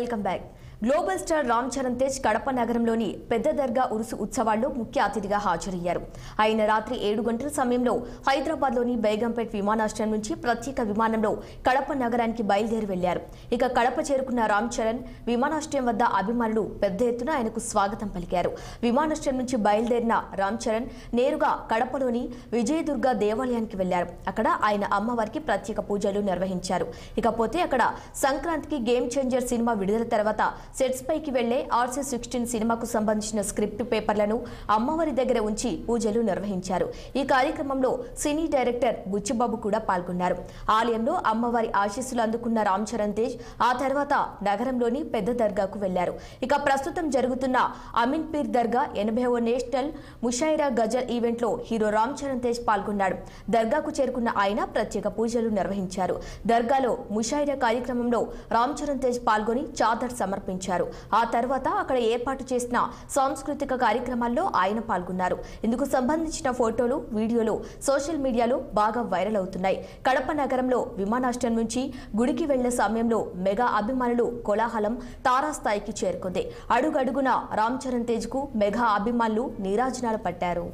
Welcome back. Global star Ram Charan Tej Kadapa నగరంలోని పెద్ద దర్గా ఉరుసు ఉత్సవాల్లో ముఖ్య అతిథిగా హాజరయ్యారు. ఆయన రాత్రి 7 గంటల సమయంలో హైదరాబాద్లోని బేగంపేట్ విమానాశ్రయం నుంచి ప్రత్యేక విమానంలో కడప నగరానికి బయలుదేరి వెళ్లారు. ఇక కడప చేరుకున్న రామ్ చరణ్ విమానాశ్రయం వద్ద అభిమానులు పెద్ద ఎత్తున ఆయనకు స్వాగతం పలికారు. విమానాశ్రయం నుంచి బయలుదేరిన రామ్ చరణ్ నేరుగా కడపలోని విజయదుర్గ దేవాలయానికి వెళ్లారు. అక్కడ ఆయన అమ్మవారికి ప్రత్యేక పూజలు నిర్వహించారు. ఇకపోతే అక్కడ సంక్రాంతికి గేమ్ చేంజర్ సినిమా విడుదల తర్వాత సెట్స్ పైకి వెళ్లే RC16 సినిమాకు సంబంధించిన స్క్రిప్ట్ పేపర్లను అమ్మవారి దగ్గర ఉంచి పూజలు నిర్వహించారు. ఈ కార్యక్రమంలో సినీ డైరెక్టర్ బుచ్చిబాబు కూడా పాల్గొన్నారు. ఆలయంలో అమ్మవారి ఆశీస్సులు అందుకున్న రామ్ చరణ్ తేజ్ ఆ తర్వాత నగరంలోని పెద్ద దర్గాకు వెళ్లారు. ఇక ప్రస్తుతం జరుగుతున్న అమీన్ పీర్ దర్గా 80వ నేషనల్ ముషాయిరా గజల్ ఈవెంట్ లో హీరో రామ్ చరణ్ తేజ్ పాల్గొన్నాడు. దర్గాకు చేరుకున్న ఆయన ప్రత్యేక పూజలు నిర్వహించారు. దర్గాలో ముషాయిరా కార్యక్రమంలో రామ్ చరణ్ తేజ్ పాల్గొని చాదర్ సమర్పించారు. ఆ తర్వాత అక్కడ ఏర్పాటు చేసిన సాంస్కృతిక కార్యక్రమాల్లో ఆయన పాల్గొన్నారు. ఇందుకు సంబంధించిన ఫోటోలు, వీడియోలు సోషల్ మీడియాలో బాగా వైరల్ అవుతున్నాయి. కడప నగరంలో విమానాశ్రయం నుంచి గుడికి వెళ్లే సమయంలో మెగా అభిమానులు కోలాహలం తారాస్థాయికి చేరుకుంది. అడుగడుగున రామ్ చరణ్ తేజ్ కు మెగా అభిమానులు నీరాజనాలు పట్టారు.